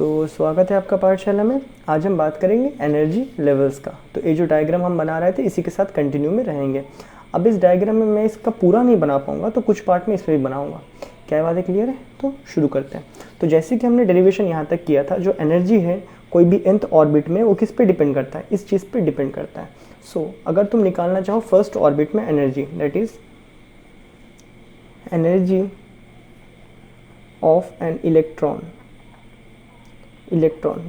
तो स्वागत है आपका पाठशाला में। आज हम बात करेंगे एनर्जी लेवल्स का। तो ये जो डायग्राम हम बना रहे थे इसी के साथ कंटिन्यू में रहेंगे। अब इस डायग्राम में मैं इसका पूरा नहीं बना पाऊंगा, तो कुछ पार्ट में इसमें भी बनाऊंगा। क्या बात है, क्लियर है? तो शुरू करते हैं। तो जैसे कि हमने डेरिवेशन यहाँ तक किया था, जो एनर्जी है कोई भी nth ऑर्बिट में, वो किस पे डिपेंड करता है? इस चीज़ पे डिपेंड करता है। सो अगर तुम निकालना चाहो फर्स्ट ऑर्बिट में energy, that is energy of an electron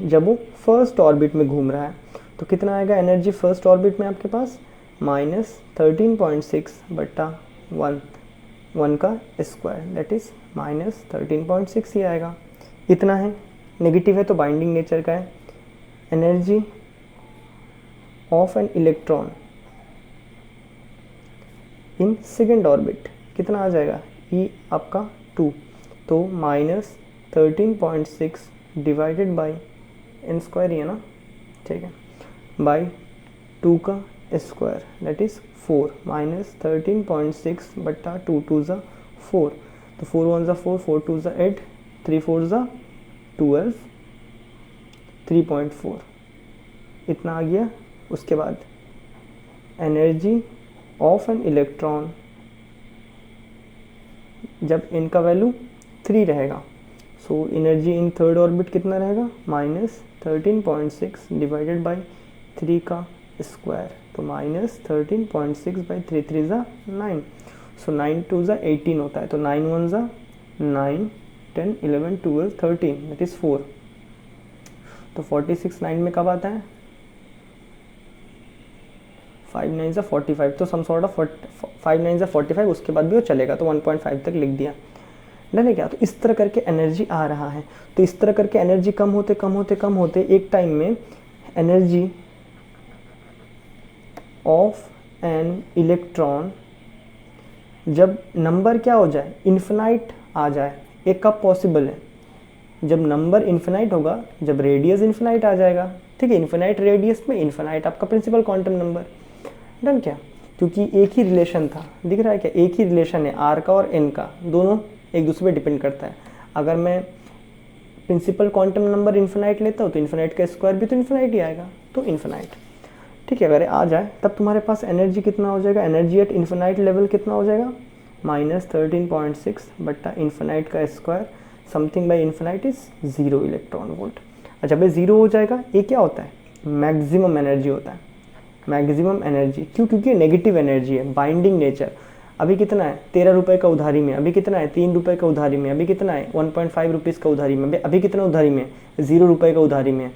जब वो फर्स्ट ऑर्बिट में घूम रहा है, तो कितना आएगा एनर्जी फर्स्ट ऑर्बिट में आपके पास? -13.6 बट्टा 1 का स्क्वायर, दैट इज -13.6 ही आएगा। इतना है, नेगेटिव है तो बाइंडिंग नेचर का है। Energy of an electron in second orbit कितना आ जाएगा? ई आपका 2, तो -13.6 डिवाइडेड बाई n स्क्वायर ही है ना, ठीक है, बाई 2 का स्क्वायर, दैट इज 4 -13.6 बट्टा 2 2 ज़ा 4, तो 4 1 ज़ा 4, 4 2 ज़ा 8, 3 4 ज़ा 12, 3.4 इतना आ गया। उसके बाद एनर्जी ऑफ एन इलेक्ट्रॉन जब इनका वैल्यू 3 रहेगा, so energy in third orbit कितना रहेगा? -13.6 डिवाइडेड बाई 3 का स्क्वायर, तो -13.6 बाई 3 3 ज़ा 9, सो 9 2 ज़ा 18 होता है, तो 9 1 ज़ा 9 10 11 12 13, दैट इज़ 4, तो 46 9 में कब आता है? 5 9 ज़ा 45, तो सम सॉर्ट ऑफ 5 9 ज़ा 45, उसके बाद भी वो चलेगा, तो 1.5 तक लिख दिया। डन है क्या? तो इस तरह करके एनर्जी आ रहा है। तो इस तरह करके एनर्जी कम होते एक टाइम में एनर्जी ऑफ एन इलेक्ट्रॉन जब नंबर क्या हो जाए? इन्फिनाइट आ जाए। ये कब पॉसिबल है? जब नंबर इन्फिनाइट होगा, जब रेडियस इन्फिनाइट आ जाएगा, ठीक है। इन्फिनाइट रेडियस में इन्फिनाइट आपका प्रिंसिपल क्वांटम नंबर। डन क्या? क्योंकि एक ही रिलेशन था, दिख रहा है क्या? एक ही रिलेशन है आर का और एन का, दोनों एक दूसरे पे डिपेंड करता है। अगर मैं प्रिंसिपल क्वांटम नंबर इन्फिनाइट लेता हूँ तो इन्फिनाइट का स्क्वायर भी तो इन्फिनाइट ही आएगा, तो इन्फिनाइट, ठीक है। अगर आ जाए तब तुम्हारे पास एनर्जी कितना हो जाएगा? एनर्जी एट इन्फिनाइट लेवल कितना हो जाएगा? -13.6 बट्टा इन्फिनाइट का square, something by infinite is 0 electron volt. अच्छा भाई, 0 हो जाएगा, ये क्या होता है? मैक्सिमम एनर्जी होता है। मैक्सिमम एनर्जी क्यों? क्योंकि नेगेटिव एनर्जी है, बाइंडिंग नेचर। अभी कितना है? 13 रुपये का उधारी में। अभी कितना है? 3 रुपये का उधारी में। अभी कितना है? 1.5 रुपीज़ का उधारी में। अभी कितना उधारी में? 0 रुपये का उधारी में।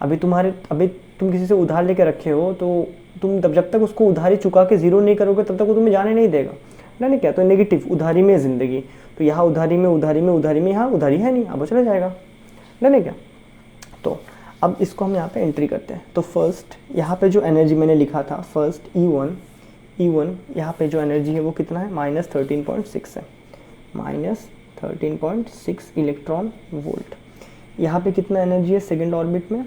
अभी तुम किसी से उधार लेके रखे हो, तो तुम जब तक उसको उधारी चुका के 0 नहीं करोगे तब तक वो तुम्हें जाने नहीं देगा, नहीं क्या? तो नेगेटिव उधारी में ज़िंदगी, तो यहाँ उधारी में यहाँ उधारी है नहीं, अब वो चला जाएगा, नहीं क्या? तो अब इसको हम यहाँ पे एंट्री करते हैं। तो फर्स्ट यहाँ पे जो एनर्जी मैंने लिखा था, फर्स्ट E1 यहाँ पे जो एनर्जी है वो कितना है? -13.6 है, -13.6 इलेक्ट्रॉन वोल्ट। यहाँ पे कितना एनर्जी है सेकेंड ऑर्बिट में?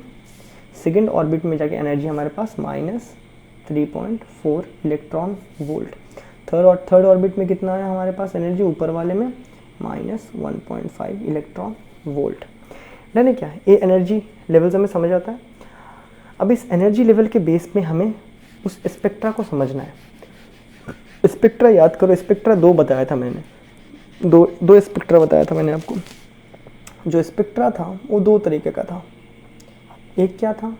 सेकेंड ऑर्बिट में जाके एनर्जी हमारे पास -3.4 इलेक्ट्रॉन वोल्ट। थर्ड ऑर्बिट में कितना है हमारे पास एनर्जी? ऊपर वाले में -1.5 इलेक्ट्रॉन वोल्ट। डन है क्या? ये एनर्जी लेवल हमें समझ आता है। अब इस एनर्जी लेवल के बेस में हमें उस स्पेक्ट्रा को समझना है। स्पेक्ट्रा याद करो, स्पेक्ट्रा दो बताया था मैंने, दो स्पेक्ट्रा बताया था मैंने आपको। जो स्पेक्ट्रा था वो दो तरीके का था। एक क्या था?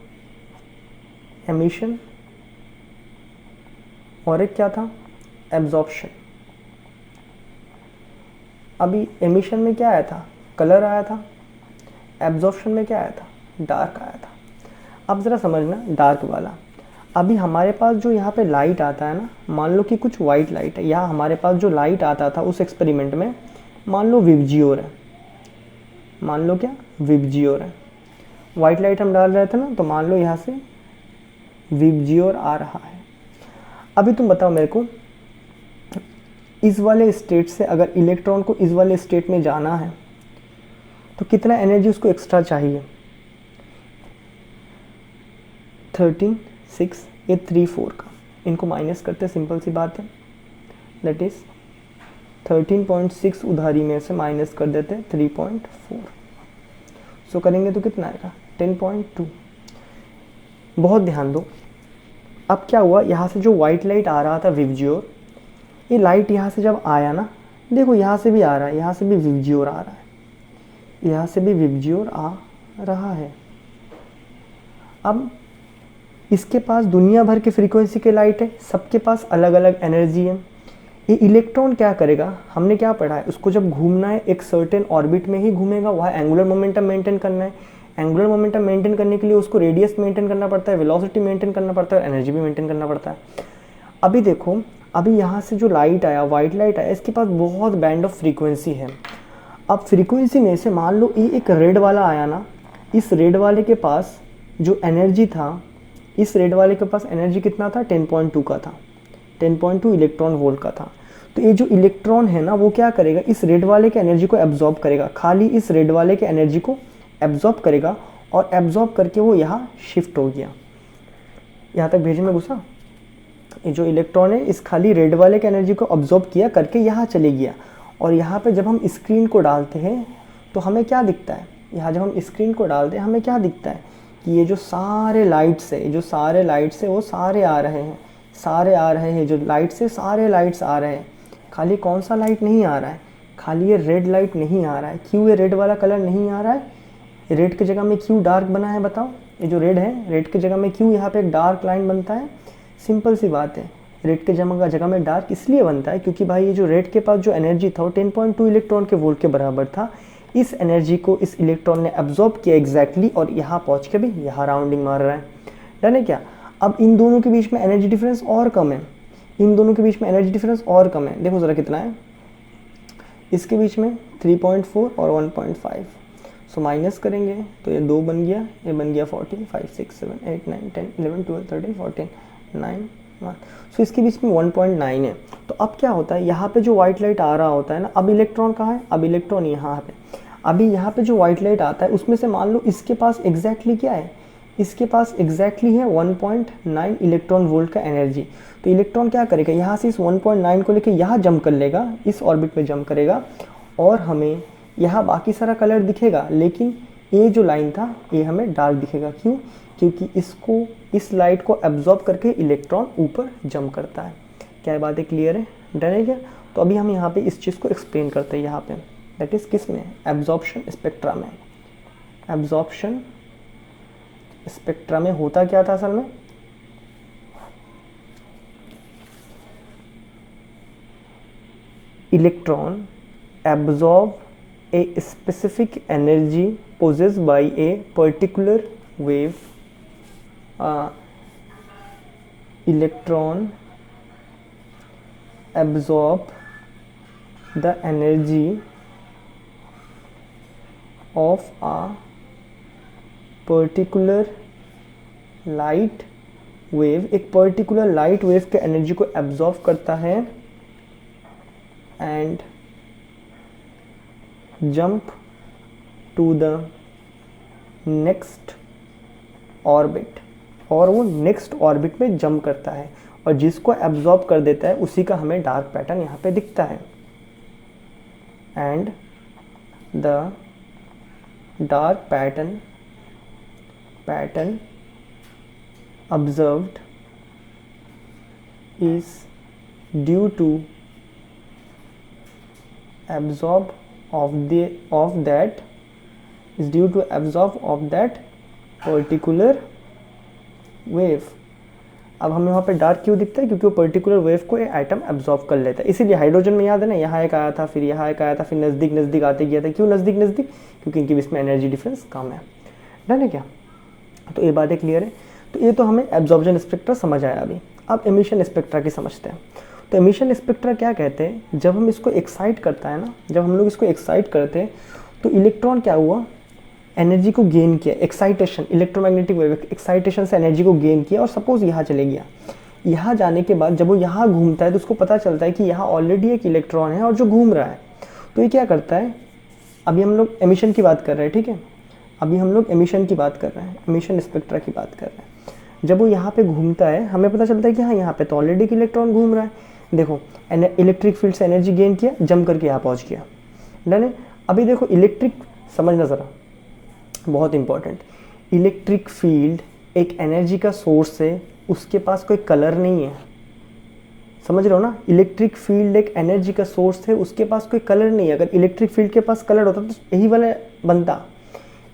एमिशन, और एक क्या था? एब्जॉर्प्शन। अभी एमिशन में क्या आया था? कलर आया था। एब्जॉर्प्शन में क्या आया था? डार्क आया था। अब ज़रा समझना डार्क वाला। अभी हमारे पास जो यहाँ पे लाइट आता है ना, मान लो कि कुछ वाइट लाइट है, यहाँ हमारे पास जो लाइट आता था उस एक्सपेरिमेंट में, मान लो विबजियोर है, मान लो क्या? विबजियोर है। वाइट लाइट हम डाल रहे थे ना, तो मान लो यहाँ से विबजियोर आ रहा है। अभी तुम बताओ मेरे को, इस वाले स्टेट से अगर इलेक्ट्रॉन को इस वाले स्टेट में जाना है तो कितना एनर्जी उसको एक्स्ट्रा चाहिए? 13 6 ये 3 4 का, इनको माइनस करते, सिंपल सी बात है, दैट इज 13.6 उधारी में से माइनस कर देते 3.4, सो करेंगे तो कितना आएगा 10.2। बहुत ध्यान दो। अब क्या हुआ, यहाँ से जो वाइट लाइट आ रहा था विवजियोर, ये लाइट यहाँ से जब आया ना, देखो यहाँ से भी आ रहा है, यहाँ से भी विवजियोर आ रहा है, यहाँ से भी विवजियोर आ रहा है। अब इसके पास दुनिया भर की फ्रीक्वेंसी के लाइट है, सबके पास अलग अलग एनर्जी है। ये इलेक्ट्रॉन क्या करेगा, हमने क्या पढ़ा है, उसको जब घूमना है एक सर्टेन ऑर्बिट में ही घूमेगा, वहाँ एंगुलर मोमेंटम मेंटेन करना है। एंगुलर मोमेंटम मेंटेन करने के लिए उसको रेडियस मेंटेन करना पड़ता है, वेलोसिटी मेंटेन करना पड़ता है, एनर्जी भी मेंटेन करना पड़ता है। अभी देखो, अभी यहाँ से जो लाइट आया, वाइट लाइट आया, इसके पास बहुत बैंड ऑफ फ्रीक्वेंसी है। अब फ्रीक्वेंसी में से मान लो ये एक रेड वाला आया ना, इस रेड वाले के पास जो एनर्जी था, इस रेड वाले के पास एनर्जी कितना था, 10.2 का था, 10.2 इलेक्ट्रॉन वोल्ट का था। तो ये जो इलेक्ट्रॉन है ना, वो क्या करेगा, इस रेड वाले के एनर्जी को एब्जॉर्ब करेगा, खाली इस रेड वाले के एनर्जी को एब्जॉर्ब करेगा, और एब्जॉर्ब करके वो यहाँ शिफ्ट हो गया। यहाँ तक भेज में घुसा, ये जो इलेक्ट्रॉन है इस खाली रेड वाले के एनर्जी को ऑब्जॉर्ब किया करके यहाँ चले गया। और यहाँ पे जब हम स्क्रीन को डालते हैं तो हमें क्या दिखता है, यहाँ जब हम स्क्रीन को डालते हैं हमें क्या दिखता है कि ये जो सारे लाइट्स है, जो सारे लाइट्स है वो सारे आ रहे हैं, सारे आ रहे हैं, जो लाइट्स है सारे लाइट्स आ रहे हैं। खाली कौन सा लाइट नहीं आ रहा है, खाली ये रेड लाइट नहीं आ रहा है। क्यों ये रेड वाला कलर नहीं आ रहा है, रेड की जगह में क्यों डार्क बना है बताओ। ये जो रेड है, रेड की जगह में क्यों यहाँ पे एक डार्क लाइन बनता है, सिंपल सी बात है, रेड के जगह में डार्क इसलिए बनता है क्योंकि भाई ये जो रेड के पास जो एनर्जी था वो 10.2 इलेक्ट्रॉन के वोल्ट के बराबर था। इस एनर्जी को इस इलेक्ट्रॉन ने एब्जॉर्ब किया एग्जैक्टली, और यहाँ पहुँच के भी यहाँ राउंडिंग मार रहा है। डन है क्या। अब इन दोनों के बीच में एनर्जी डिफरेंस और कम है, इन दोनों के बीच में एनर्जी डिफरेंस और कम है। देखो ज़रा कितना है, इसके बीच में 3.4 और 1.5। सो माइनस करेंगे तो ये 2 बन गया, ये बन गया 14, 5, 6, 7, 8, 9, 10, 11, 12, 13, 14, 9, 1। सो इसके बीच में 1.9 है। तो अब क्या होता है, यहाँ पे जो वाइट लाइट आ रहा होता है ना, अब इलेक्ट्रॉन कहाँ है, अब इलेक्ट्रॉन यहाँ पे। अभी यहाँ पे जो वाइट लाइट आता है उसमें से मान लो इसके पास एग्जैक्टली क्या है, इसके पास एग्जैक्टली है 1.9 इलेक्ट्रॉन वोल्ट का एनर्जी। तो इलेक्ट्रॉन क्या करेगा, यहाँ से इस 1.9 को लेके यहाँ जंप कर लेगा, इस ऑर्बिट में जंप करेगा, और हमें यहाँ बाकी सारा कलर दिखेगा, लेकिन ये जो लाइन था ये हमें डार्क दिखेगा। क्यों, क्योंकि इसको, इस लाइट को एब्जॉर्ब करके इलेक्ट्रॉन ऊपर जंप करता है। क्या ये बातें क्लियर है, डन है क्या। तो अभी हम यहाँ पे इस चीज़ को एक्सप्लेन करते हैं यहाँ पे, दैट इज़ किस में, एब्जॉर्प्शन स्पेक्ट्रा में। एब्जॉर्प्शन स्पेक्ट्रा में होता क्या था असल में, electron absorb a specific energy possessed by a particular wave. Electron absorb the energy of a particular light wave, एक पर्टिकुलर लाइट वेव के एनर्जी को एब्जॉर्ब करता है, and jump to the next orbit, और वो नेक्स्ट ऑर्बिट में jump करता है, और जिसको एब्जॉर्ब कर देता है उसी का हमें डार्क पैटर्न यहाँ पे दिखता है। And the dark pattern observed is due to absorb of that particular wave। अब हमें वहाँ पे डार्क क्यों दिखता है, क्योंकि वो पर्टिकुलर वेव को एक एटम एब्जॉर्ब कर लेता है। इसीलिए हाइड्रोजन में याद है ना, यहाँ एक आया था, फिर यहाँ एक आया था, फिर नज़दीक नज़दीक आते गया था। क्यों नज़दीक नज़दीक, क्योंकि इनके बीच में एनर्जी डिफरेंस कम है। डन है क्या। तो ये बातें क्लियर है। तो ये तो हमें एब्जॉर्प्शन स्पेक्ट्रा समझ आया। अभी अब एमिशन स्पेक्ट्रा की समझते हैं। तो एमिशन स्पेक्ट्रा क्या कहते हैं, जब हम इसको एक्साइट करता है ना, जब हम लोग इसको एक्साइट करते हैं तो इलेक्ट्रॉन क्या हुआ, एनर्जी को गेन किया, एक्साइटेशन, इलेक्ट्रोमैग्नेटिक वेव एक्साइटेशन से एनर्जी को गेन किया, और सपोज यहाँ चले गया। यहाँ जाने के बाद जब वो यहाँ घूमता है तो उसको पता चलता है कि यहाँ ऑलरेडी एक इलेक्ट्रॉन है और जो घूम रहा है। तो ये क्या करता है, अभी हम लोग एमिशन की बात कर रहे हैं, ठीक है, अभी हम लोग एमिशन की बात कर रहे हैं, एमिशन स्पेक्ट्रा की बात कर रहे हैं। जब वो यहाँ पे घूमता है हमें पता चलता है कि हाँ यहाँ पे तो ऑलरेडी एक इलेक्ट्रॉन घूम रहा है। देखो इलेक्ट्रिक फील्ड से एनर्जी गेन किया, जंप करके यहाँ पहुँच गया। डन है। अभी देखो इलेक्ट्रिक, समझना ज़रा, बहुत इंपॉर्टेंट, इलेक्ट्रिक फील्ड एक एनर्जी का सोर्स है, उसके पास कोई कलर नहीं है। समझ रहे हो ना, इलेक्ट्रिक फील्ड एक एनर्जी का सोर्स है, उसके पास कोई कलर नहीं है। अगर इलेक्ट्रिक फील्ड के पास कलर होता तो यही वाला बनता।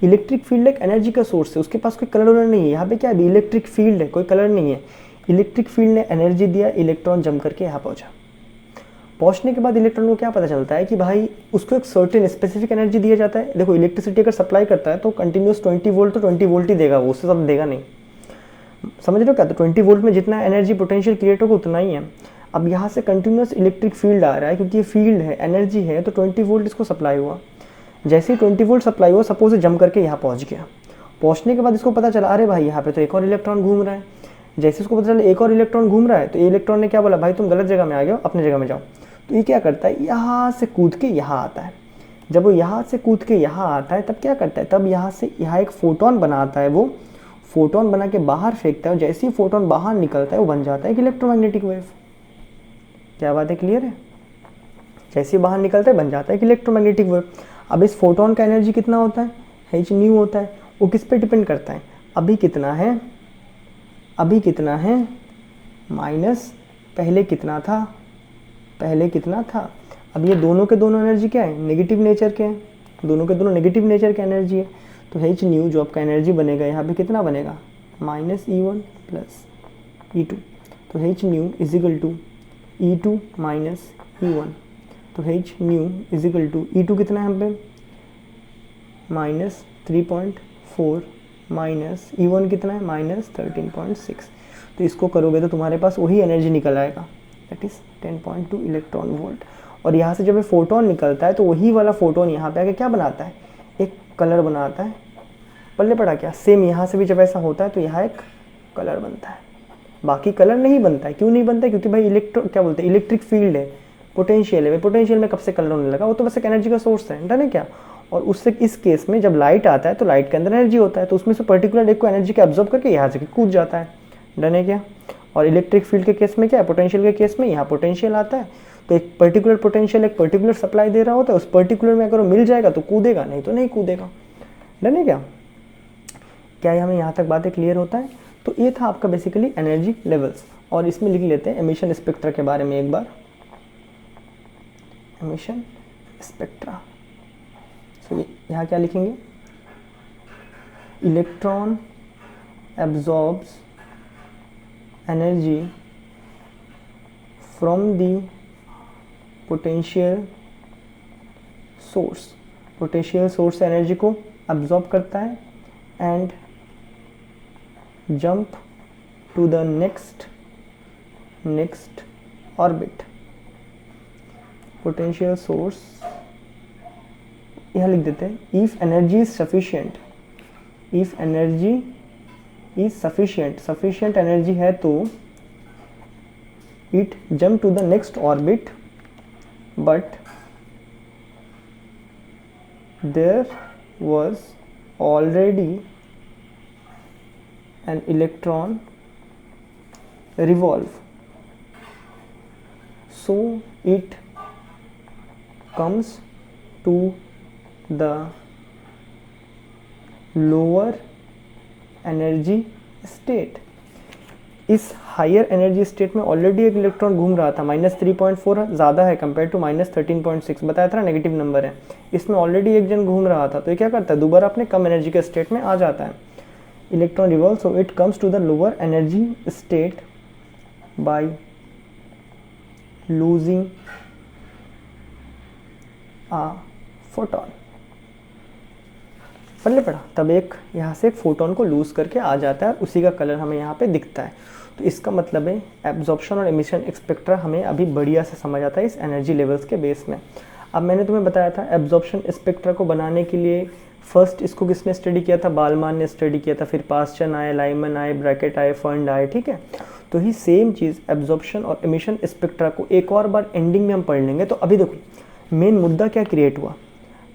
इलेक्ट्रिक फील्ड एक एनर्जी का सोर्स है, उसके पास कोई कलर नहीं है। यहाँ पे क्या है, इलेक्ट्रिक फील्ड है, कोई कलर नहीं है। इलेक्ट्रिक फील्ड ने एनर्जी दिया, इलेक्ट्रॉन जम करके यहाँ पहुँचा। पहुँचने के बाद इलेक्ट्रॉन को क्या पता चलता है कि भाई उसको एक सर्टेन स्पेसिफिक एनर्जी दिया जाता है। देखो इलेक्ट्रिसिटी अगर सप्लाई करता है तो कंटिन्यूस 20 वोल्ट तो 20 वोल्ट ही देगा वो, उससे सब देगा नहीं। समझ रहे हो क्या, तो 20 वोल्ट में जितना एनर्जी पोटेंशियल क्रिएट होगा उतना ही है। अब यहाँ से कंटिन्यूस इलेक्ट्रिक फील्ड आ रहा है, क्योंकि ये फील्ड है, एनर्जी है, तो 20 वोल्ट इसको सप्लाई हुआ। जैसे ही 20 वोल्ट सप्लाई हुआ, सपोज जम करके यहाँ पहुँच गया। पहुँचने के बाद इसको पता चला, अरे भाई यहाँ पे तो एक और इलेक्ट्रॉन घूम रहा है। जैसे इसको पता चला एक और इलेक्ट्रॉन घूम रहा है, तो ये इलेक्ट्रॉन ने क्या बोला, भाई तुम गलत जगह में आ गए हो, अपने जगह में जाओ। तो ये क्या करता है, यहाँ से कूद के यहाँ आता है। जब वो यहाँ से कूद के यहाँ आता है तब क्या करता है, तब यहाँ से यहाँ एक फोटोन बनाता है। वो फोटोन बना के बाहर फेंकता है, जैसे ही फोटोन बाहर निकलता है वो बन जाता है एक इलेक्ट्रोमैग्नेटिक वेव। क्या बात है, क्लियर है? जैसे ही बाहर निकलता है बन जाता है एक इलेक्ट्रोमैग्नेटिक वेव। अब इस फोटोन का एनर्जी कितना होता है, h न्यू होता है। वो किस पे डिपेंड करता है, अभी कितना है, अभी कितना है माइनस पहले कितना था, पहले कितना था। अब ये दोनों के दोनों एनर्जी क्या है, नेगेटिव नेचर के हैं, दोनों के दोनों नेगेटिव नेचर की एनर्जी है। तो h न्यू जो आपका एनर्जी बनेगा यहाँ पे कितना बनेगा, -E1 प्लस E2। तो h new is equal to E2 minus E1। तो h new is equal to E2 कितना है यहाँ पे -3.4 माइनस E1 कितना है -13.6। तो इसको करोगे तो तुम्हारे पास वही एनर्जी निकल आएगा, दैट इज़ 10.2 इलेक्ट्रॉन वोल्ट। और यहाँ से जब ये फोटोन निकलता है तो वही वाला फोटोन यहाँ पे आके क्या बनाता है, एक कलर बनाता है। पल्ले पड़ा क्या, सेम यहाँ से भी जब ऐसा होता है तो यहाँ एक कलर बनता है, बाकी कलर नहीं बनता है। क्यों नहीं बनता है, क्योंकि भाई क्या बोलते हैं, इलेक्ट्रिक फील्ड है, पोटेंशियल है। पोटेंशियल में कब से कलर होने लगा, वो तो बस एक एनर्जी का सोर्स है, डन है क्या। और उससे इस केस में जब लाइट आता है तो लाइट के अंदर एनर्जी होता है, तो उसमें से पर्टिकुलर एक को एनर्जी को एब्जॉर्ब करके यहाँ से कूद जाता है, डन है क्या। और इलेक्ट्रिक फील्ड के केस में क्या है, पोटेंशियल के केस में यहाँ पोटेंशियल आता है, तो एक पर्टिकुलर पोटेंशियल एक पर्टिकुलर सप्लाई दे रहा होता है, उस पर्टिकुलर में अगर वो मिल जाएगा तो कूदेगा, नहीं तो नहीं कूदेगा, डन है क्या। क्या हमें यहाँ तक बातें क्लियर होता है। तो ये था आपका बेसिकली एनर्जी लेवल्स। और इसमें लिख लेते हैं एमिशन स्पेक्ट्रा के बारे में एक बार, एमिशन स्पेक्ट्रा। तो यहाँ क्या लिखेंगे, electron absorbs energy from the potential source. Potential source से एनर्जी को एब्जॉर्ब करता है and jump to the next orbit. Potential source यह लिख देते हैं, if energy is sufficient, if energy is sufficient, sufficient energy है तो it jump to the next orbit, but there was already an electron revolve, so it comes to the lower energy state। इस higher energy state में already एक electron घूम रहा था, -3.4 ज़्यादा है कंपेयर टू -13.6, बताया था नेगेटिव नंबर है, इसमें ऑलरेडी एक जन घूम रहा था। तो ये क्या करता है, दोबारा अपने कम एनर्जी के स्टेट में आ जाता है। Electron revolve, so it comes to the lower energy state by losing a photon. पढ़ पड़ा, तब एक यहाँ से एक फोटोन को लूज करके आ जाता है, उसी का कलर हमें यहाँ पे दिखता है। तो इसका मतलब है एब्जॉर्प्शन और एमिशन स्पेक्ट्रा हमें अभी बढ़िया से समझ आता है इस एनर्जी लेवल्स के बेस में। अब मैंने तुम्हें बताया था एब्जॉर्प्शन स्पेक्ट्रा को बनाने के लिए फर्स्ट इसको किसने स्टडी किया था, बालमान ने स्टडी किया था, फिर पास्चन आए, लाइमन आए, ब्रैकेट आए, फंड आए, ठीक है। तो ही सेम चीज़ एब्जॉर्प्शन और एमिशन स्पेक्ट्रा को एक और बार एंडिंग में हम पढ़ लेंगे। तो अभी देखो मेन मुद्दा क्या क्रिएट हुआ,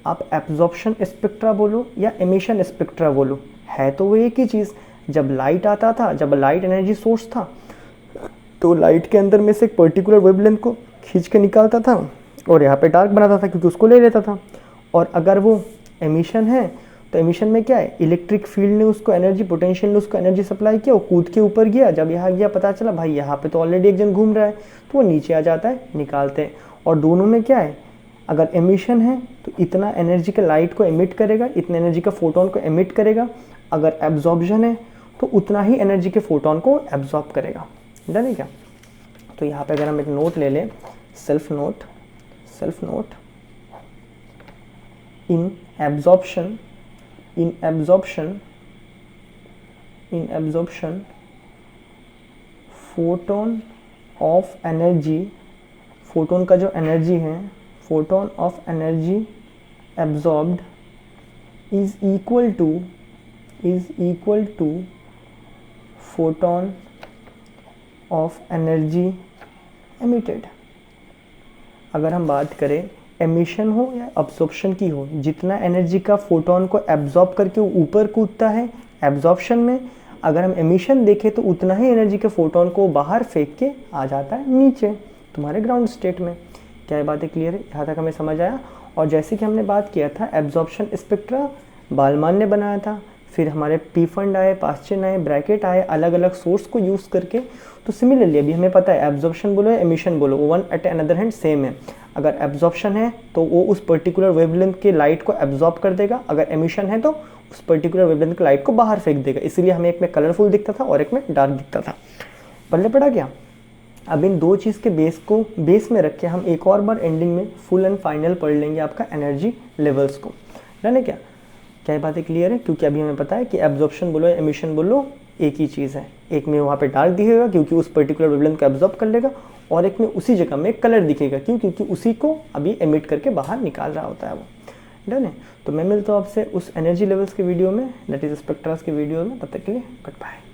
आप एब्जॉर्प्शन स्पेक्ट्रा बोलो या एमिशन स्पेक्ट्रा बोलो, है तो वो एक ही चीज़। जब लाइट आता था, जब लाइट एनर्जी सोर्स था, तो लाइट के अंदर में से एक पर्टिकुलर वेवलेंथ को खींच के निकालता था और यहाँ पे डार्क बनाता था क्योंकि उसको ले लेता था। और अगर वो एमिशन है तो एमिशन में क्या है, इलेक्ट्रिक फील्ड ने उसको एनर्जी, पोटेंशियल ने उसको एनर्जी सप्लाई किया, वो कूद के ऊपर गया, जब यहाँ गया पता चला भाई यहाँ पे तो ऑलरेडी एक जन घूम रहा है, तो वो नीचे आ जाता है, निकालते हैं। और दोनों में क्या है, अगर एमिशन है तो इतना एनर्जी का लाइट को एमिट करेगा, इतना एनर्जी का फोटोन को एमिट करेगा। अगर एब्जॉर्प्शन है तो उतना ही एनर्जी के फोटोन को एब्जॉर्ब करेगा। डन है क्या? तो यहाँ पे अगर हम एक नोट ले लें, self note in absorption photon of energy, photon का जो एनर्जी है, photon of energy absorbed is equal to photon of energy emitted. अगर हम बात करें एमिशन हो या अब्जॉर्प्शन की हो, जितना एनर्जी का फोटोन को एब्जॉर्ब करके वो ऊपर कूदता है एब्जॉर्प्शन में, अगर हम एमिशन देखें तो उतना ही एनर्जी के फोटोन को बाहर फेंक के आ जाता है नीचे तुम्हारे ग्राउंड स्टेट में। क्या ये बातें क्लियर है? यहाँ तक हमें समझ आया। और जैसे कि हमने बात किया था एब्जॉर्प्शन स्पेक्ट्रा बालमान ने बनाया था, फिर हमारे पी फंड आए, पास्चन आए, ब्रैकेट आए, अलग अलग सोर्स को यूज़ करके। तो सिमिलरली अभी हमें पता है एब्जॉर्प्शन बोलो या एमिशन बोलो, one at another hand same है। अगर एब्जॉर्प्शन है तो वो उस पर्टिकुलर वेवलेंथ के लाइट को एब्जॉर्ब कर देगा, अगर एमिशन है तो उस पर्टिकुलर वेवलेंथ के लाइट को बाहर फेंक देगा। इसीलिए हमें एक में कलरफुल दिखता था और एक में डार्क दिखता था। पढ़ने पड़ा क्या? अब इन दो चीज़ के बेस में रख के हम एक और बार एंडिंग में फुल एंड फाइनल पढ़ लेंगे आपका एनर्जी लेवल्स को। डन है क्या? क्या ये बातें क्लियर है? क्योंकि अभी हमें पता है कि एब्जॉर्प्शन बोलो या एमिशन बोलो एक ही चीज़ है। एक में वहाँ पे डार्क दिखेगा क्योंकि उस पर्टिकुलर वेवलेंथ को एब्जॉर्ब कर लेगा, और एक में उसी जगह में कलर दिखेगा क्योंकि उसी को अभी एमिट करके बाहर निकाल रहा होता है वो। डन है? तो मैं मिलता हूँ आपसे उस एनर्जी लेवल्स के वीडियो में, दैट इज स्पेक्ट्रास के वीडियो में। तब तक के लिए गुड बाय।